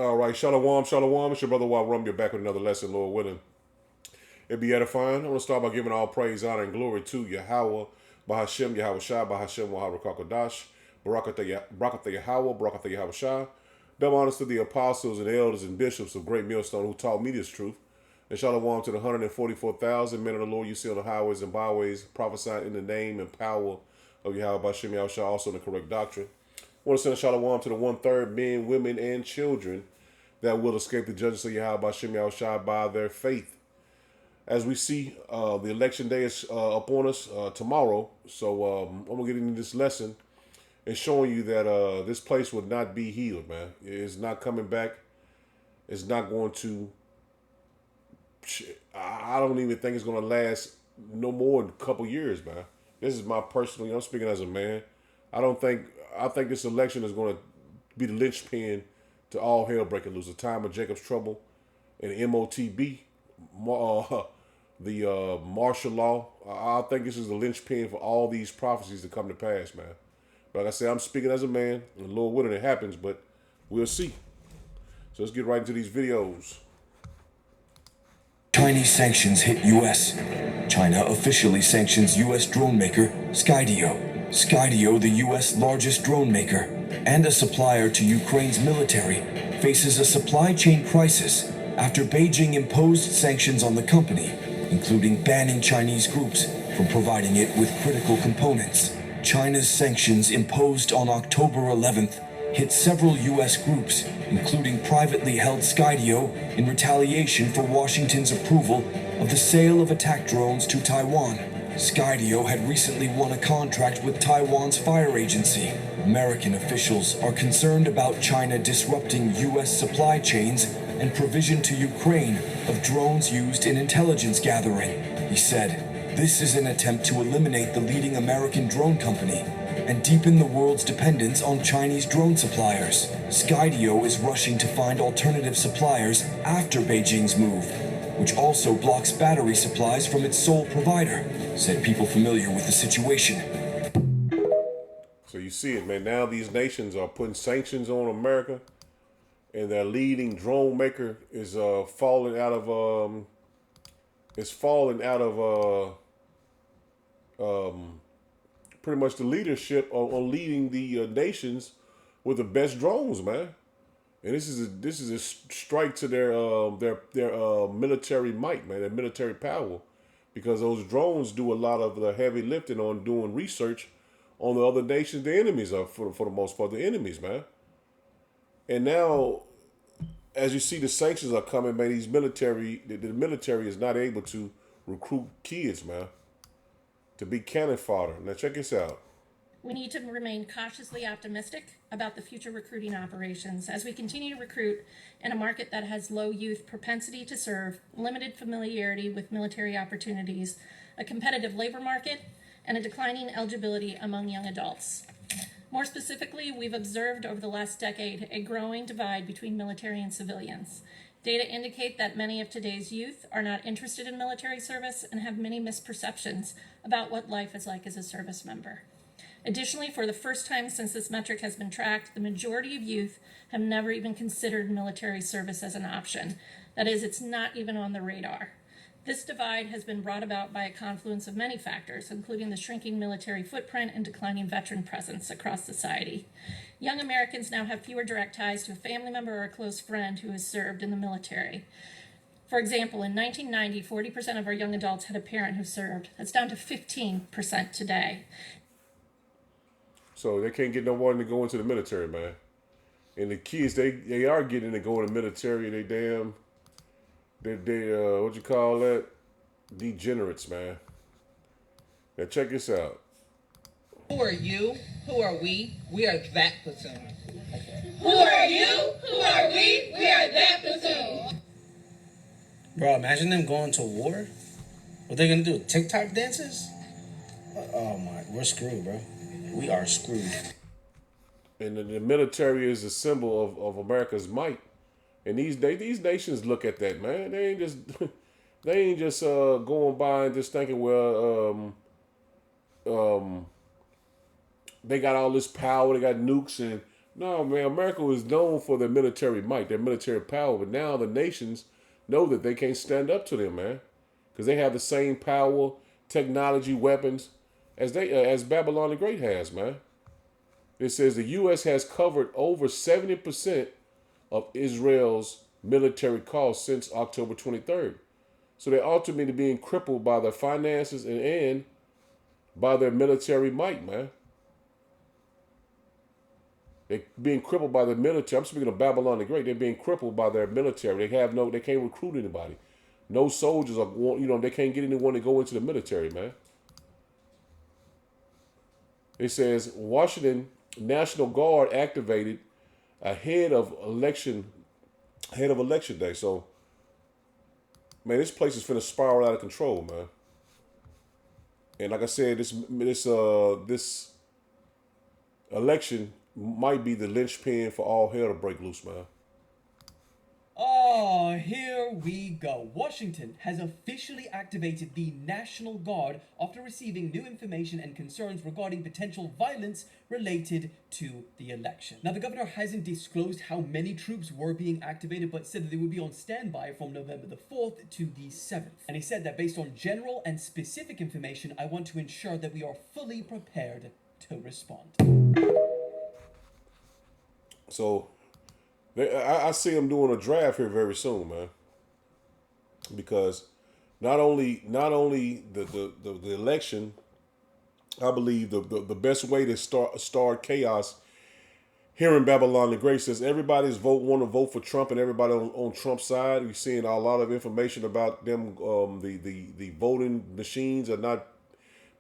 All right, Shalom, Shalom. It's your brother Rum. You're back with another lesson, Lord willing. It be edifying. I want to start by giving all praise, honor, and glory to Yahweh, Bahashem, Yahweh Shai, Bahashem, Wahab Rakakadash, Barakatha Yahweh, Barakatha Yahweh Shai. Double honors to the apostles and elders and bishops of Great Millstone who taught me this truth. And Shalom to the 144,000 men of the Lord you see on the highways and byways, prophesying in the name and power of Yahweh Bahashem, Yahweh Shai, also in the correct doctrine. I want to send a Shalom to the 1/3 men, women, and children that will escape the judgments of Yahweh Bashem Yahushai by their faith. As we see, the election day is upon us tomorrow. So I'm going to get into this lesson and showing you that this place will not be healed, man. It's not coming back. It's not going to, I don't even think it's going to last no more than a couple years, man. This is my personal, I'm speaking as a man. I think this election is going to be the linchpin to all hell breaking loose. A time of Jacob's trouble and MOTB, the martial law. I think this is the linchpin for all these prophecies to come to pass, man. But like I said, I'm speaking as a man, and Lord willing it happens, but we'll see. So let's get right into these videos. Chinese sanctions hit U.S. China officially sanctions U.S. drone maker Skydio. Skydio, the U.S. largest drone maker and a supplier to Ukraine's military, faces a supply chain crisis after Beijing imposed sanctions on the company, including banning Chinese groups from providing it with critical components. China's sanctions imposed on October 11th hit several U.S. groups, including privately held Skydio, in retaliation for Washington's approval of the sale of attack drones to Taiwan. Skydio had recently won a contract with Taiwan's fire agency. American officials are concerned about China disrupting U.S. supply chains and provision to Ukraine of drones used in intelligence gathering. He said, "This is an attempt to eliminate the leading American drone company and deepen the world's dependence on Chinese drone suppliers. Skydio is rushing to find alternative suppliers after Beijing's move, which also blocks battery supplies from its sole provider," said people familiar with the situation. So you see it, man. Now these nations are putting sanctions on America, and their leading drone maker is falling out of pretty much the leadership on leading the nations with the best drones, man. And this is a strike to their military might, man, their military power, because those drones do a lot of the heavy lifting on doing research on the other nations. The enemies are for the most part the enemies, man. And now, as you see, the sanctions are coming, man. The military is not able to recruit kids, man, to be cannon fodder. Now check this out. We need to remain cautiously optimistic about the future recruiting operations as we continue to recruit in a market that has low youth propensity to serve, limited familiarity with military opportunities, a competitive labor market, and a declining eligibility among young adults. More specifically, we've observed over the last decade a growing divide between military and civilians. Data indicate that many of today's youth are not interested in military service and have many misperceptions about what life is like as a service member. Additionally, for the first time since this metric has been tracked, the majority of youth have never even considered military service as an option. That is, it's not even on the radar. This divide has been brought about by a confluence of many factors, including the shrinking military footprint and declining veteran presence across society. Young Americans now have fewer direct ties to a family member or a close friend who has served in the military. For example, in 1990, 40% of our young adults had a parent who served. That's down to 15% today. So they can't get no one to go into the military, man. And the kids, they are getting to go in the military. They what you call that? Degenerates, man. Now check this out. Who are you? Who are we? We are that platoon. Who are you? Who are we? We are that platoon. Bro, imagine them going to war. What they gonna do? TikTok dances? Oh my, we're screwed, bro. We are screwed. And the military is a symbol of America's might. And these nations look at that, man. They ain't just going by and just thinking, well, they got all this power, they got nukes, and No, man, America was known for their military might, their military power, but now the nations know that they can't stand up to them, man, because they have the same power, technology, weapons as Babylon the Great has, man. It says the U.S. has covered over 70% of Israel's military costs since October 23rd. So they're ultimately being crippled by their finances and by their military might, man. They're being crippled by their military. I'm speaking of Babylon the Great. They're being crippled by their military. They can't recruit anybody. No soldiers are, they can't get anyone to go into the military, man. It says Washington National Guard activated ahead of election day. So, man, this place is finna spiral out of control, man. And like I said, this election might be the linchpin for all hell to break loose, man. Oh, here we go. Washington has officially activated the National Guard after receiving new information and concerns regarding potential violence related to the election. Now, the governor hasn't disclosed how many troops were being activated, but said that they would be on standby from November the 4th to the 7th. And he said that based on general and specific information, I want to ensure that we are fully prepared to respond. So, I see them doing a draft here very soon, man. Because not only the election, I believe the best way to start chaos here in Babylon the Great says everybody's want to vote for Trump and everybody on Trump's side. You're seeing a lot of information about them. The voting machines are not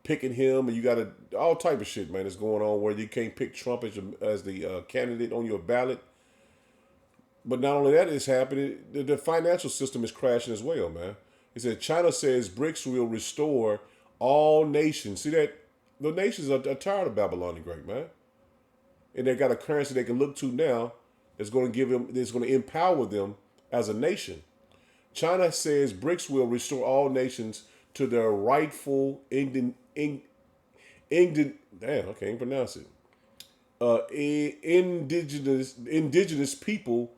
picking him, and you got all type of shit, man, that's going on where you can't pick Trump as the candidate on your ballot. But not only that is happening, the financial system is crashing as well, man. It said China says BRICS will restore all nations. See that? The nations are tired of Babylon the Great, man. And they got a currency they can look to now that's going to empower them as a nation. China says BRICS will restore all nations to their rightful damn, I can't pronounce it. Indigenous people,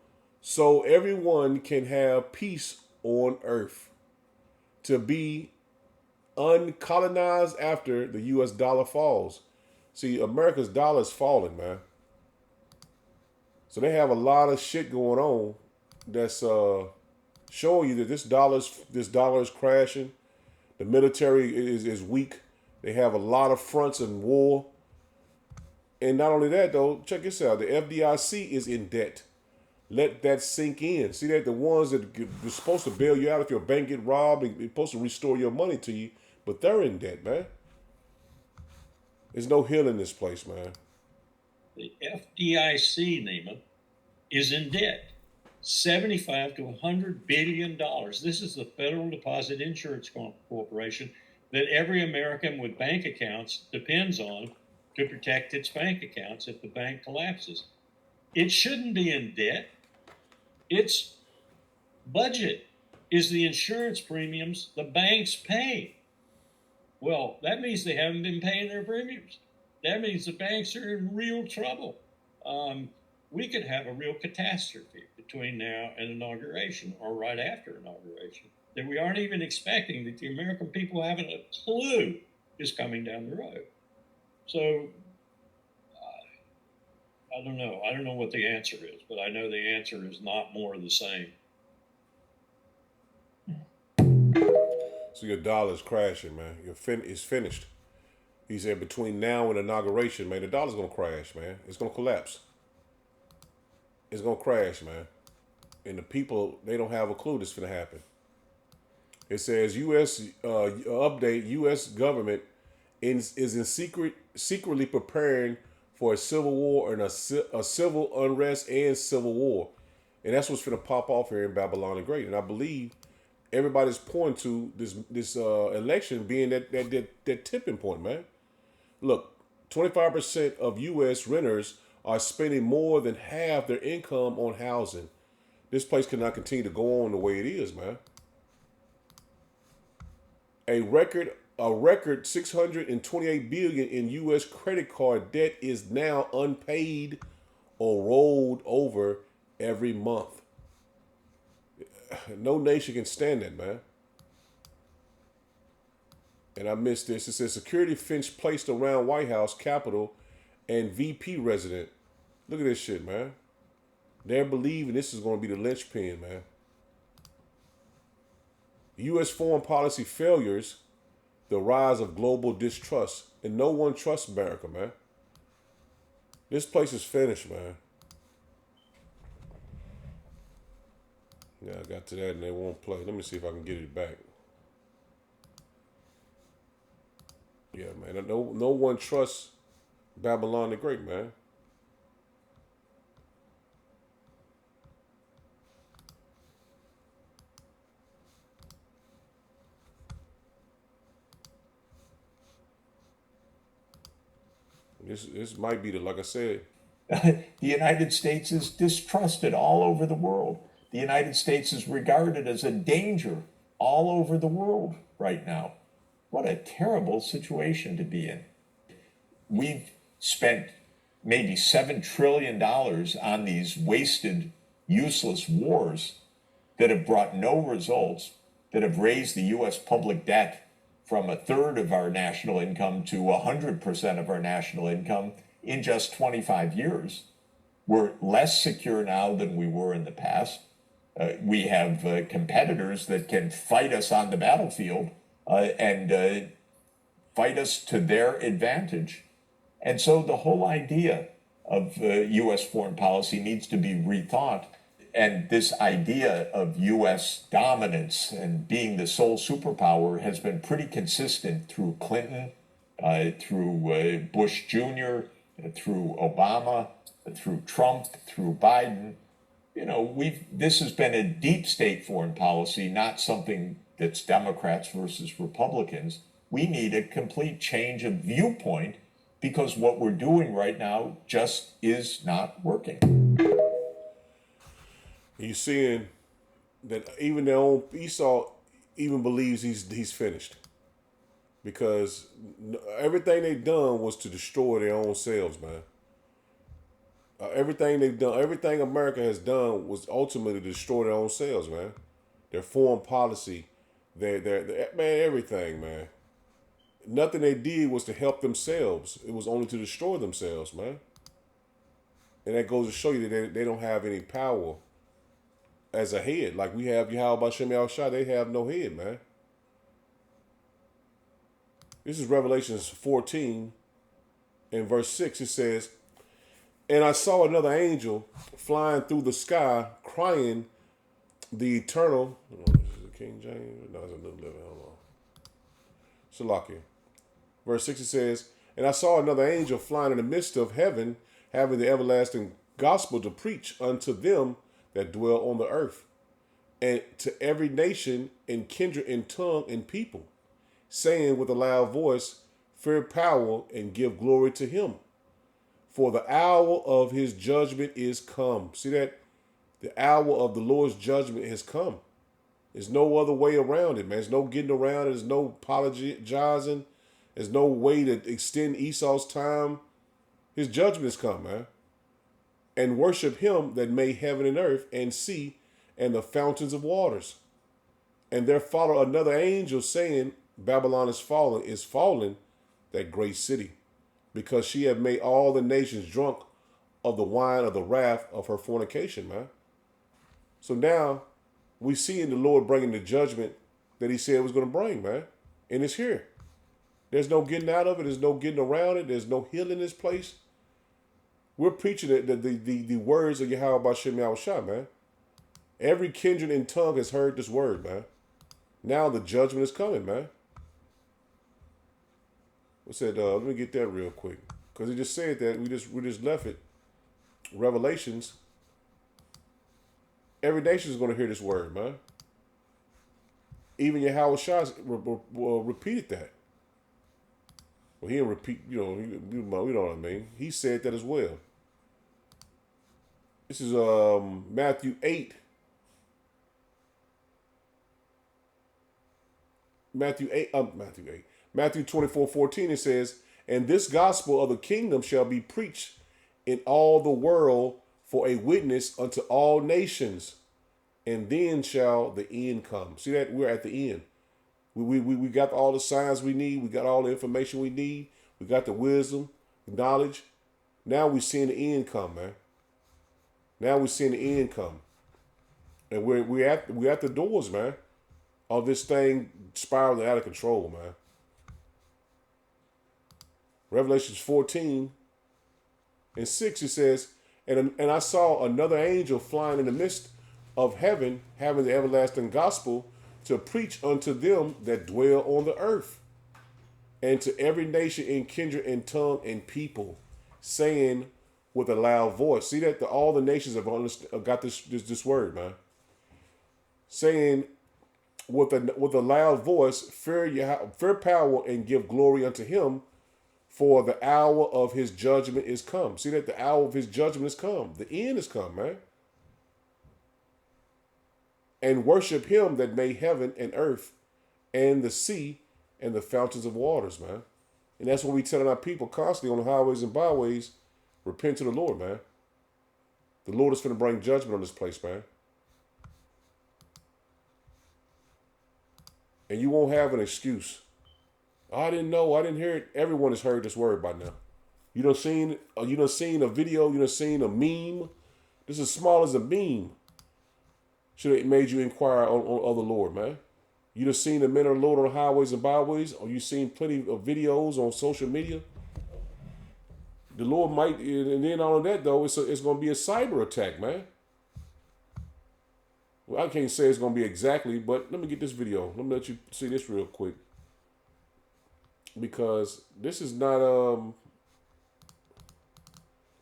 so everyone can have peace on Earth, to be uncolonized after the U.S. dollar falls. See, America's dollar is falling, man. So they have a lot of shit going on that's showing you that this dollar is crashing. The military is weak. They have a lot of fronts and war. And not only that, though, check this out. The FDIC is in debt. Let that sink in. See that the ones that are supposed to bail you out if your bank get robbed, they're supposed to restore your money to you, but they're in debt, man. There's no healing this place, man. The FDIC, Neiman, is in debt. $75 to $100 billion. This is the Federal Deposit Insurance Corporation that every American with bank accounts depends on to protect its bank accounts if the bank collapses. It shouldn't be in debt. Its budget is the insurance premiums the banks pay. Well, that means they haven't been paying their premiums. That means the banks are in real trouble. We could have a real catastrophe between now and inauguration, or right after inauguration, that we aren't even expecting, that the American people haven't a clue is coming down the road. So, I don't know. I don't know what the answer is, but I know the answer is not more of the same. So your dollar's crashing, man. It's finished. He said between now and inauguration, man, the dollar's going to crash, man. It's going to collapse. It's going to crash, man. And the people, they don't have a clue this is going to happen. It says update, U.S. government is in secretly preparing for a civil war and a civil unrest and civil war. And that's what's going to pop off here in Babylon the Great. And I believe everybody's pointing to this election being that tipping point, man. Look, 25% of U.S. renters are spending more than half their income on housing. This place cannot continue to go on the way it is, man. A record 628 billion in U.S. credit card debt is now unpaid or rolled over every month. No nation can stand that, man. And I missed this. It says security fence placed around White House, Capitol, and VP resident. Look at this shit, man. They're believing this is going to be the linchpin, man. U.S. foreign policy failures, the rise of global distrust, and no one trusts America, man. This place is finished, man. Yeah, I got to that and they won't play. Let me see if I can get it back. Yeah, man. No one trusts Babylon the Great, man. This might be like I said. The United States is distrusted all over the world. The United States is regarded as a danger all over the world right now. What a terrible situation to be in. We've spent maybe $7 trillion on these wasted, useless wars that have brought no results, that have raised the U.S. public debt from a third of our national income to 100% of our national income in just 25 years. We're less secure now than we were in the past. We have competitors that can fight us on the battlefield and fight us to their advantage. And so the whole idea of U.S. foreign policy needs to be rethought. And this idea of U.S. dominance and being the sole superpower has been pretty consistent through Clinton, through Bush Jr., through Obama, through Trump, through Biden. You know, this has been a deep state foreign policy, not something that's Democrats versus Republicans. We need a complete change of viewpoint because what we're doing right now just is not working. You're seeing that even their own Esau even believes he's finished, because everything they've done was to destroy their own selves, man. Everything they've done, everything America has done was ultimately to destroy their own selves, man. Their foreign policy, their man, everything, man. Nothing they did was to help themselves. It was only to destroy themselves, man. And that goes to show you that they don't have any power as a head. Like we have Yahweh Bashem Yahushua, they have no head, man. This is Revelations 14 and verse 6. It says, "And I saw another angel flying through the sky, crying, the eternal." Oh, is it King James? No, it's a New Living. Hold on. Salakia. Verse 6 it says, "And I saw another angel flying in the midst of heaven, having the everlasting gospel to preach unto them that dwell on the earth, and to every nation and kindred and tongue and people, saying with a loud voice, fear power and give glory to him. For the hour of his judgment is come." See that? The hour of the Lord's judgment has come. There's no other way around it, man. There's no getting around it. There's no apologizing. There's no way to extend Esau's time. His judgment has come, man. "And worship him that made heaven and earth and sea and the fountains of waters. And there followed another angel saying, Babylon is fallen, that great city, because she had made all the nations drunk of the wine of the wrath of her fornication," man. So now we see in the Lord bringing the judgment that he said was going to bring, man. And it's here. There's no getting out of it. There's no getting around it. There's no healing this place. We're preaching the words of Yahweh Bashem Yahushua, man. Every kindred and tongue has heard this word, man. Now the judgment is coming, man. I said, let me get that real quick, because he just said that we just left it. Revelations. Every nation is going to hear this word, man. Even Yahweh Shah repeated that. Well, he didn't repeat, you know what I mean. He said that as well. This is Matthew 8. Matthew 24:14, it says, "And this gospel of the kingdom shall be preached in all the world for a witness unto all nations, and then shall the end come. See that? We're at the end. We got all the signs we need. We got all the information we need. We got the wisdom, the knowledge. Now we're seeing the end come, man. Now we're seeing the end come. And we're at the doors, man, of this thing spiraling out of control, man. Revelations 14:6, it says, and I saw another angel flying in the midst of heaven, having the everlasting gospel to preach unto them that dwell on the earth, and to every nation and kindred and tongue and people, saying with a loud voice. See that all the nations have got this word, man. Saying with a loud voice, fear power and give glory unto him, for the hour of his judgment is come. See that the hour of his judgment is come. The end is come, man. And worship him that made heaven and earth and the sea and the fountains of waters, man. And that's what we telling our people constantly on the highways and byways. Repent to the Lord, man. The Lord is going to bring judgment on this place, man. And you won't have an excuse. I didn't know. I didn't hear it. Everyone has heard this word by now. You done seen a video. You done seen a meme. This is as small as a meme. Should have made you inquire on the Lord, man. You done seen the men of the Lord on the highways and byways, or you seen plenty of videos on social media. The Lord might, and then all of that though, it's going to be a cyber attack, man. Well, I can't say it's going to be exactly, but let me get this video. Let me let you see this real quick, because this is not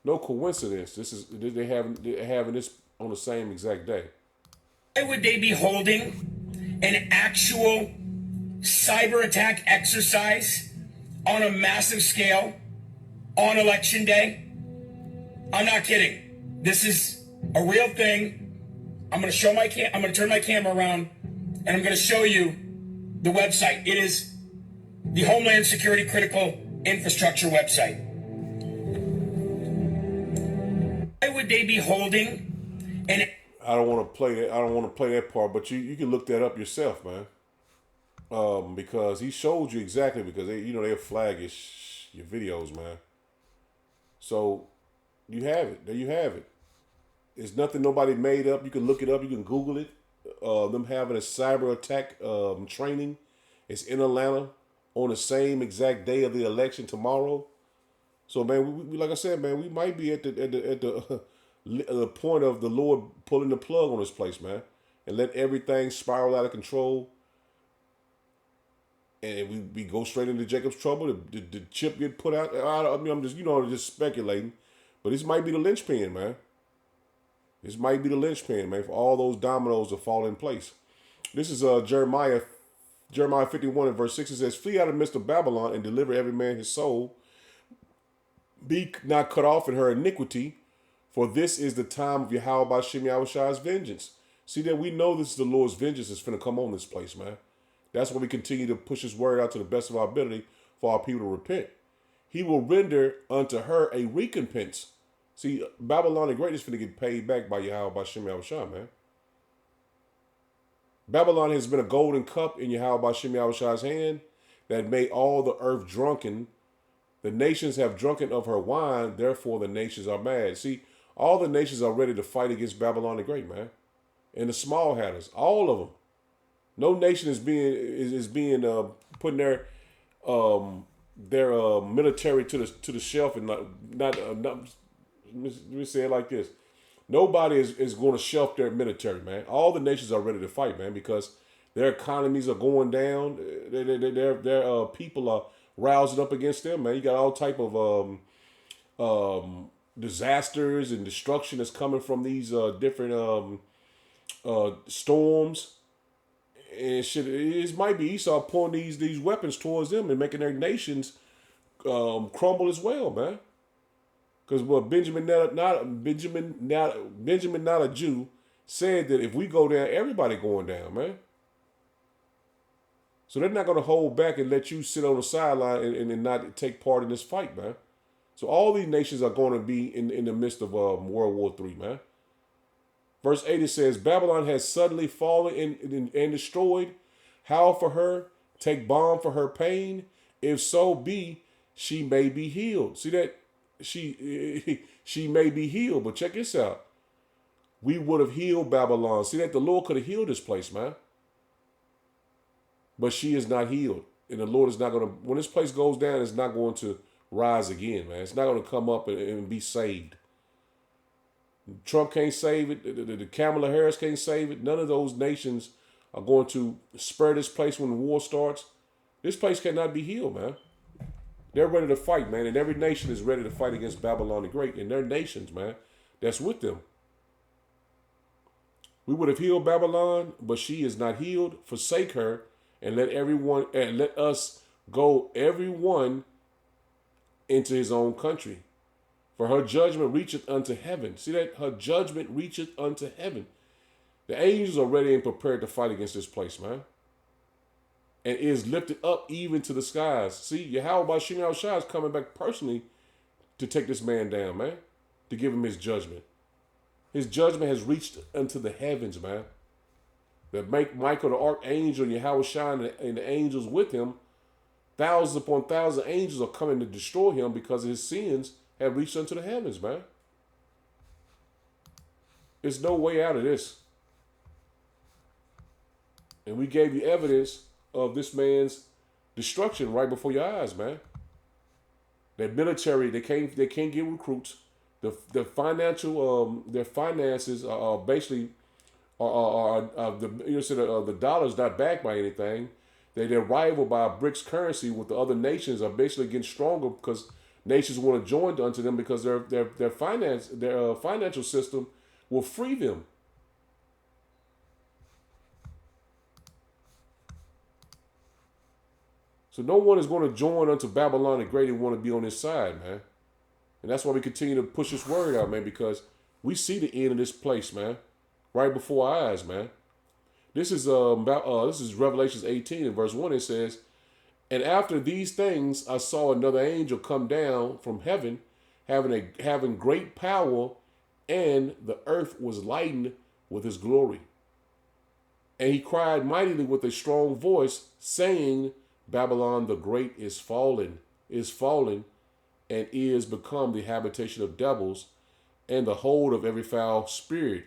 no coincidence. This is they're having this on the same exact day. Why would they be holding an actual cyber attack exercise on a massive scale on election day? I'm not kidding. This is a real thing. I'm going to show I'm going to turn my camera around and I'm going to show you the website. It is the Homeland Security Critical Infrastructure website. Why would they be holding an... I don't want to play that. I don't want to play that part, but you can look that up yourself, man. Because he showed you exactly, because they'll flag your videos, man. So you have it. There you have it. It's nothing nobody made up. You can look it up. You can Google it. Them having a cyber attack training. It's in Atlanta on the same exact day of the election tomorrow. So man, we like I said, man, we might be at the point of the Lord pulling the plug on this place, man, and let everything spiral out of control. And we go straight into Jacob's trouble. The chip get put out. I mean, I'm just speculating, but this might be the linchpin, man. This might be the linchpin, man, for all those dominoes to fall in place. This is Jeremiah 51 and verse 6. It says, "Flee out of the midst of Babylon and deliver every man his soul. Be not cut off in her iniquity, for this is the time of Yahweh Ba'Shem Yahweh's vengeance." See that we know this is the Lord's vengeance that's finna come on this place, man. That's why we continue to push his word out to the best of our ability for our people to repent. He will render unto her a recompense. See, Babylon the Great is finna get paid back by Yahweh Ba'Shem Yahweh, man. Babylon has been a golden cup in Yahweh Ba'Shem Yahweh's hand that made all the earth drunken. The nations have drunken of her wine, therefore the nations are mad. See, all the nations are ready to fight against Babylon the Great, man. And the small hatters, all of them. No nation is being putting their military to the shelf, and not let me say it like this: nobody is going to shelf their military, man. All the nations are ready to fight, man, because their economies are going down. Their people are rousing up against them, man. You got all type of disasters and destruction that's coming from these different storms. And shit, it might be Esau pulling these weapons towards them and making their nations crumble as well, man. Because Benjamin, not a Jew, said that if we go down, everybody going down, man. So they're not going to hold back and let you sit on the sideline and not take part in this fight, man. So all these nations are going to be in the midst of World War III, man. Verse 80 says, Babylon has suddenly fallen and destroyed. Howl for her, take balm for her pain. If so be, she may be healed. See that? She may be healed. But check this out. We would have healed Babylon. See that? The Lord could have healed this place, man. But she is not healed. And the Lord is not going to, when this place goes down, it's not going to rise again, man. It's not going to come up and be saved. Trump can't save it. The Kamala Harris can't save it. None of those nations are going to spare this place when the war starts. This place cannot be healed, man. They're ready to fight, man. And every nation is ready to fight against Babylon the Great. And their nations, man, that's with them. We would have healed Babylon, but she is not healed. Forsake her and let us go everyone into his own country. For her judgment reacheth unto heaven. See that? Her judgment reacheth unto heaven. The angels are ready and prepared to fight against this place, man. And is lifted up even to the skies. See, Yahweh Bashim Yahushua is coming back personally to take this man down, man. To give him his judgment. His judgment has reached unto the heavens, man. That make Michael the archangel and Yahweh and the angels with him, thousands upon thousands of angels are coming to destroy him because of his sins have reached unto the heavens, man. There's no way out of this. And we gave you evidence of this man's destruction right before your eyes, man. That military, they can't get recruits. The financial, their finances are basically the dollar's not backed by anything. They're rivaled by a BRICS currency with the other nations are basically getting stronger because nations want to join unto them because their financial system will free them. So no one is going to join unto Babylon the Great and want to be on his side, man. And that's why we continue to push this word out, man, because we see the end of this place, man, right before our eyes, man. This is Revelations 18 and verse 1. It says, and after these things, I saw another angel come down from heaven, having great power, and the earth was lightened with his glory. And he cried mightily with a strong voice, saying, Babylon the Great is fallen, and is become the habitation of devils, and the hold of every foul spirit.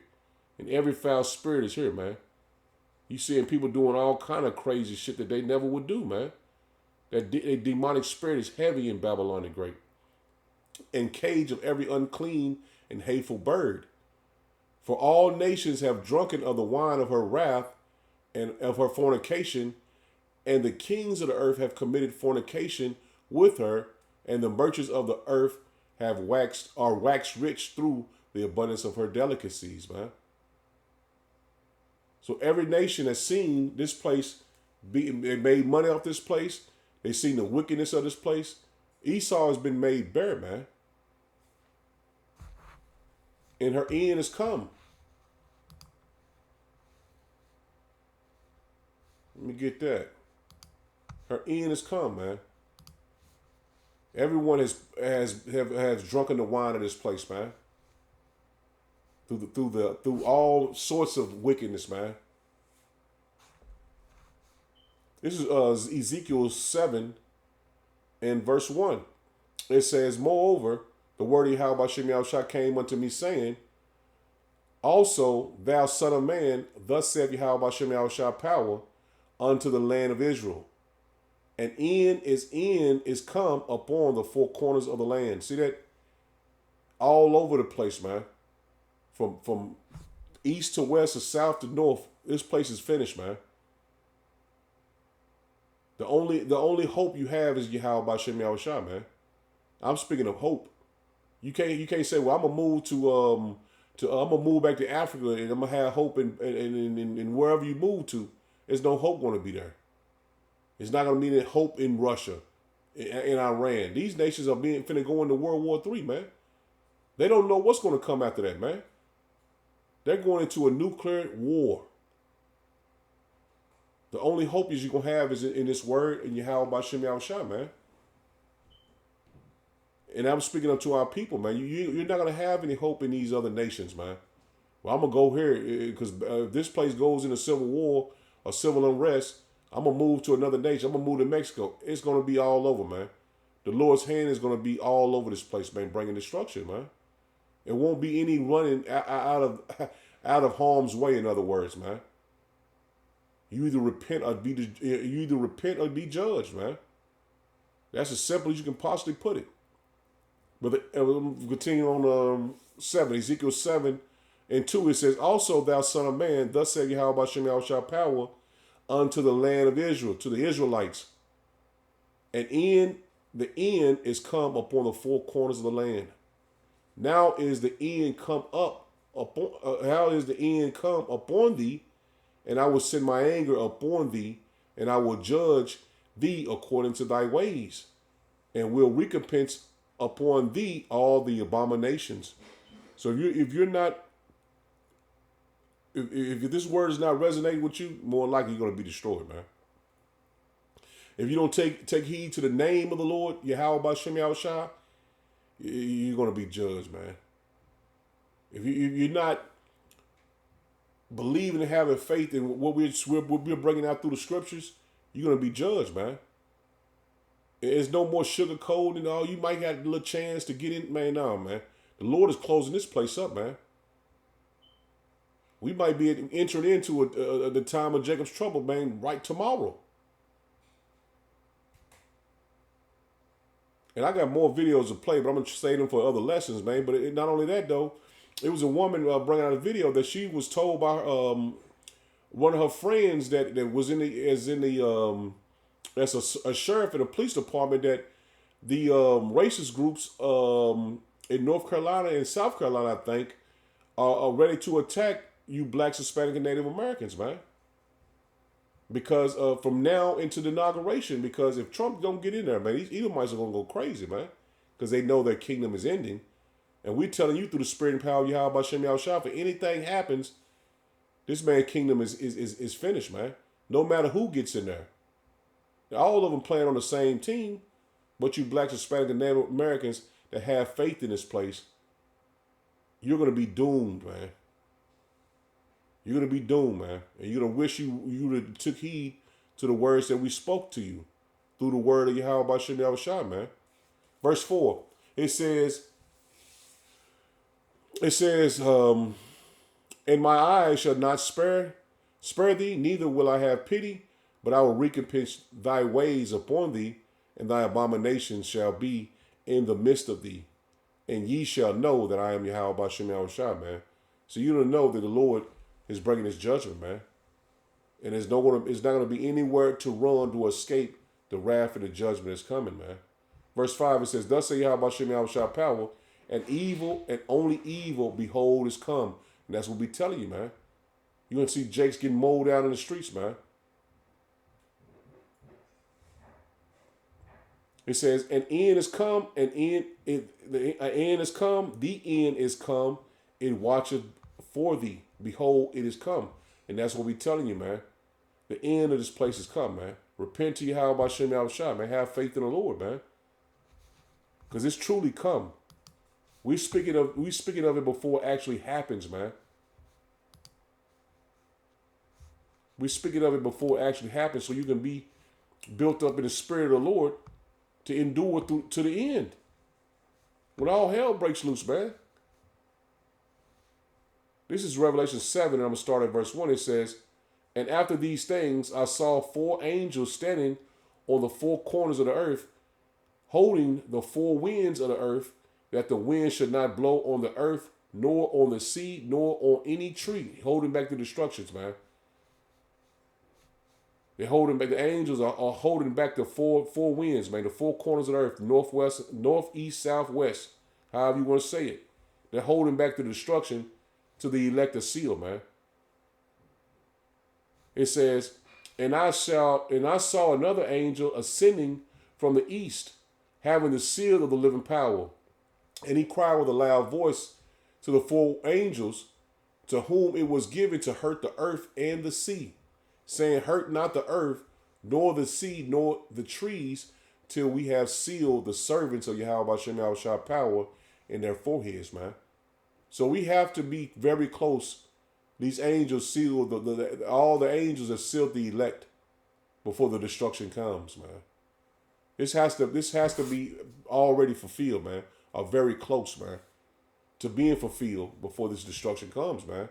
And every foul spirit is here, man. You seeing people doing all kind of crazy shit that they never would do, man. That demonic spirit is heavy in Babylon the Great. And cage of every unclean and hateful bird. For all nations have drunken of the wine of her wrath and of her fornication, and the kings of the earth have committed fornication with her, and the merchants of the earth are waxed rich through the abundance of her delicacies, man. So every nation has seen this place they made money off this place. They've seen the wickedness of this place. Esau has been made bare, man. And her end has come. Let me get that. Her end has come, man. Everyone has drunken the wine of this place, man. Through all sorts of wickedness, man. This is Ezekiel 7 and verse 1. It says, moreover, the word of Yahweh Bashim Yahushua came unto me, saying, also, thou son of man, thus saith Yahweh Bashim Yahushua power unto the land of Israel. And end is come upon the four corners of the land. See that? All over the place, man. From east to west to south to north, this place is finished, man. The only hope you have is Yahweh Bashim Yahushua, man. I'm speaking of hope. You can't say, well, I'm gonna move I'm gonna move back to Africa and I'm gonna have hope in wherever you move to. There's no hope gonna be there. It's not gonna be any hope in Russia, in Iran. These nations are finna go into World War III, man. They don't know what's gonna come after that, man. They're going into a nuclear war. The only hope is you're going to have is in this word and Yahweh Bashim Yahushua, man. And I'm speaking up to our people, man. You're not going to have any hope in these other nations, man. Well, I'm going to go here because if this place goes into civil war or civil unrest, I'm going to move to another nation. I'm going to move to Mexico. It's going to be all over, man. The Lord's hand is going to be all over this place, man, bringing destruction, man. It won't be any running out of harm's way, in other words, man. You either repent or be judged, man. That's as simple as you can possibly put it. But continue on 7, Ezekiel 7:2, it says, also thou son of man, thus said Yahweh Shem Yahweh power unto the land of Israel, to the Israelites. And the end is come upon the four corners of the land. Now is the end come up upon how is the end come upon thee, and I will send my anger upon thee, and I will judge thee according to thy ways, and will recompense upon thee all the abominations. So if this word is not resonating with you, more likely you're going to be destroyed, man. If you don't take heed to the name of the Lord, Yahweh B'Shem Yahushua, you're going to be judged, man. If you're not believing and having faith in what we're bringing out through the scriptures, you're going to be judged, man. There's no more sugarcoating. Oh, you might have a little chance to get in. Man, no, man. The Lord is closing this place up, man. We might be entering into the time of Jacob's trouble, man, right tomorrow. And I got more videos to play, but I'm going to save them for other lessons, man. But not only that, though, it was a woman bringing out a video that she was told by one of her friends that was as a sheriff in a police department that the racist groups in North Carolina and South Carolina, I think, are ready to attack you blacks, Hispanic, and Native Americans, man. Because from now into the inauguration, because if Trump don't get in there, man, these Edomites are going to go crazy, man. Because they know their kingdom is ending. And we're telling you through the spirit and power of Yahweh B'Shem Yahushua, if anything happens, this man's kingdom is finished, man. No matter who gets in there. All of them playing on the same team, but you blacks, Hispanic, and Native Americans that have faith in this place, you're going to be doomed, man. You're going to be doomed, man. And you're going to wish you would have took heed to the words that we spoke to you through the word of Yahweh B'Shem Yahushua, man. Verse 4, it says, and my eyes shall not spare thee, neither will I have pity, but I will recompense thy ways upon thee, and thy abominations shall be in the midst of thee. And ye shall know that I am Yahweh B'Shem Yahushua, man. So you don't know that the Lord is bringing his judgment, man. And it's not going to be anywhere to run to escape the wrath and the judgment that's coming, man. Verse 5, it says, thus say Yahweh B'Shem Yahushua power, and evil and only evil, behold, is come. And that's what we telling you, man. You're going to see Jakes getting mowed down in the streets, man. It says, an end is come, the end is come, it watcheth for thee. Behold, it is come. And that's what we telling you, man. The end of this place is come, man. Repent to Yahweh B'Shem Yahushua, man. Have faith in the Lord, man. Because it's truly come. We speaking of it before it actually happens, man. We speaking of it before it actually happens, so you can be built up in the spirit of the Lord to endure to the end. When all hell breaks loose, man. This is Revelation 7, and I'm going to start at verse 1. It says, and after these things I saw 4 angels standing on the 4 corners of the earth, holding the 4 winds of the earth, that the wind should not blow on the earth, nor on the sea, nor on any tree, holding back the destructions, man. They're holding back, the angels are holding back the four winds, man, the 4 corners of the earth, northwest, northeast, southwest, however you want to say it. They're holding back the destruction to the elect of seal, man. It says, and I saw another angel ascending from the east, having the seal of the living power. And he cried with a loud voice to the 4 angels, to whom it was given to hurt the earth and the sea, saying, hurt not the earth, nor the sea, nor the trees, till we have sealed the servants of Yahweh Hashem Yahushua power in their foreheads, man. So we have to be very close. These angels seal all the angels have sealed the elect before the destruction comes, man. This has to be already fulfilled, man. Or very close, man, to being fulfilled before this destruction comes, man.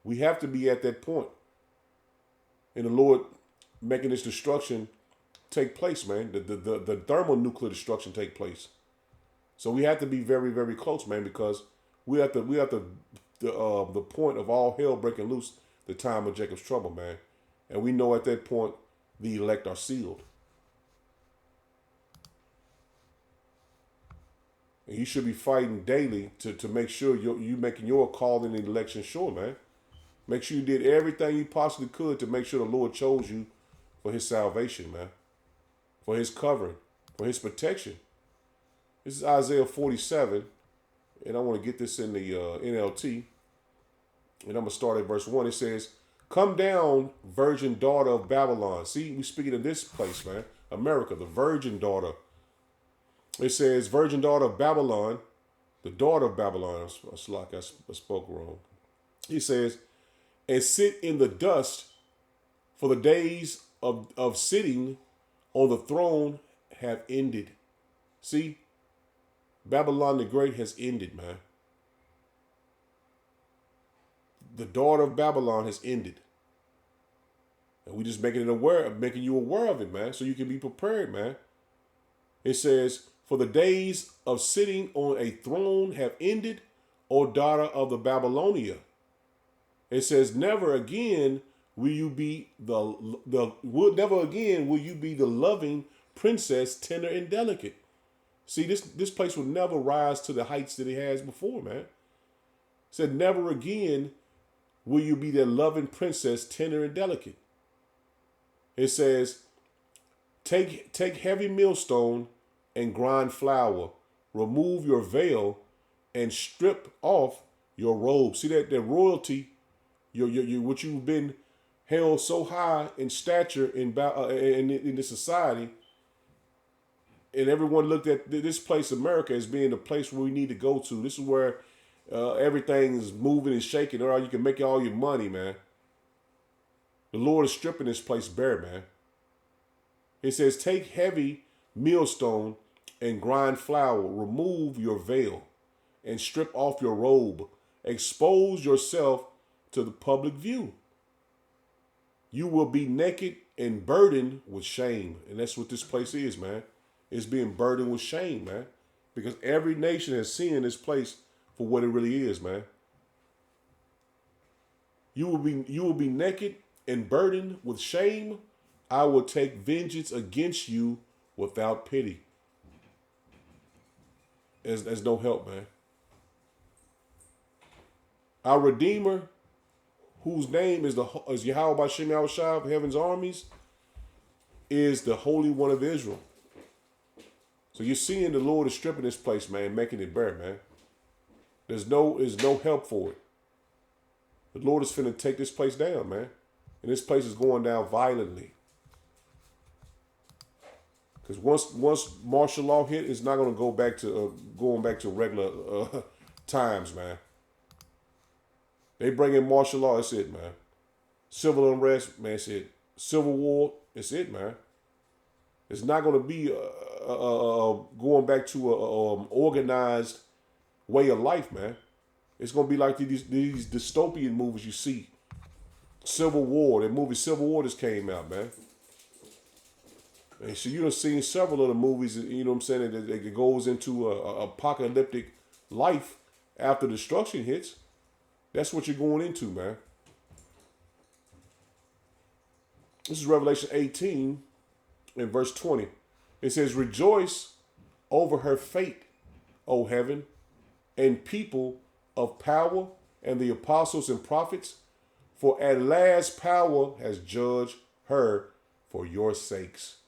We have to be at that point. And the Lord making this destruction take place, man. The thermonuclear destruction take place. So we have to be very, very close, man, because we at the point of all hell breaking loose, the time of Jacob's trouble, man. And we know at that point the elect are sealed. And you should be fighting daily to make sure you making your calling and election sure, man. Make sure you did everything you possibly could to make sure the Lord chose you for his salvation, man. For his covering, for his protection. This is Isaiah 47, and I want to get this in the NLT. And I'm going to start at verse 1. It says, "Come down, virgin daughter of Babylon." See, we're speaking of this place, man. America, the virgin daughter. It says, "Virgin daughter of Babylon," the daughter of Babylon. It's like I spoke wrong. He says, "And sit in the dust, for the days of sitting on the throne have ended." See, Babylon the Great has ended, man. The daughter of Babylon has ended. And we just making you aware of it, man, so you can be prepared, man. It says, "For the days of sitting on a throne have ended, O daughter of the Babylonia." It says, "Never again will you be never again will you be the loving princess, tender and delicate." See, this place will never rise to the heights that it has before, man. It said, "Never again will you be that loving princess, tender and delicate." It says, take heavy millstone and grind flour, remove your veil and strip off your robe." See that royalty, your what you've been held so high in stature in the society, and everyone looked at this place, America, as being the place where we need to go to. This is where everything is moving and shaking, or you can make all your money, man. The Lord is stripping this place bare, man. It says, "Take heavy millstone and grind flour, remove your veil and strip off your robe, expose yourself to the public view. You will be naked and burdened with shame." And that's what this place is, man. It's being burdened with shame, man, because every nation has seen this place for what it really is, man. You will be naked and burdened with shame. I will take vengeance against you without pity. There's no help, man. Our Redeemer, whose name is Yahweh Hashem Yahushua of heaven's armies, is the Holy One of Israel. So you're seeing the Lord is stripping this place, man, making it bare, man. There's no help for it. The Lord is finna take this place down, man. And this place is going down violently. Because once martial law hit, it's not going to go back to regular times, man. They bring in martial law, that's it, man. Civil unrest, man, it's it. Civil war, it's it, man. It's not going to be going back to a organized way of life, man. It's going to be like these dystopian movies you see. Civil War, that movie Civil War just came out, man. And so you done seen several of the movies, you know what I'm saying, that goes into a apocalyptic life after destruction hits. That's what you're going into, man. This is Revelation 18 in verse 20. It says, "Rejoice over her fate, O heaven, and people of power, and the apostles and prophets, for at last power has judged her for your sakes."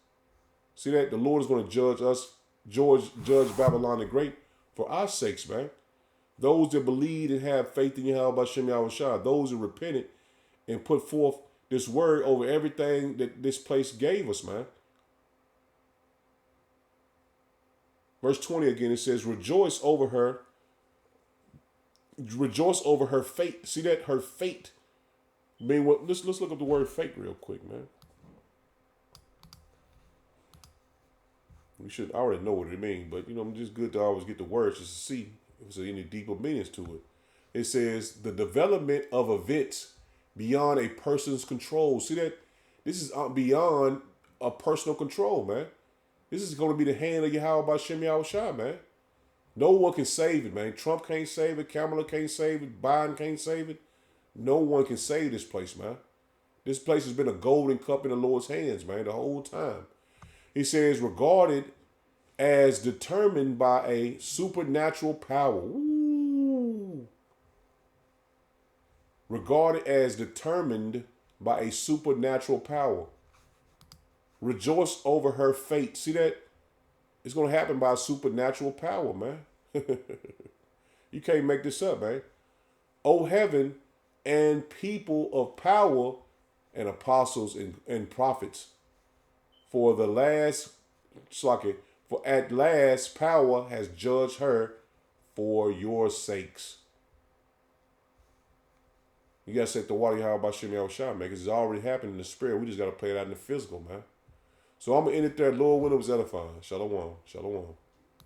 See that? The Lord is going to judge us, judge Babylon the Great for our sakes, man. Those that believe and have faith in Yahweh Hashem Yahushua, those who repented and put forth this word over everything that this place gave us, man. Verse 20 again, it says, rejoice over her fate. See that? Her fate. I mean, what? Let's look up the word fate real quick, man. We should already know what it means, but you know, it's just good to always get the words just to see if there's any deeper meanings to it. It says the development of events beyond a person's control. See that? This is beyond a personal control, man. This is going to be the hand of Yahweh B'Shem Yahushua, man. No one can save it, man. Trump can't save it. Kamala can't save it. Biden can't save it. No one can save this place, man. This place has been a golden cup in the Lord's hands, man, the whole time. He says, regarded as determined by a supernatural power. Ooh. Regarded as determined by a supernatural power. Rejoice over her fate. See that? It's going to happen by a supernatural power, man. You can't make this up, man. O heaven and people of power and apostles and prophets. For at last power has judged her for your sakes. You got to set the water Yahweh B'Shem Yahushua, man, because it's already happened in the spirit. We just got to play it out in the physical, man. So I'm going to end it there. Lord, when it was edifying. Shalom. Shalom.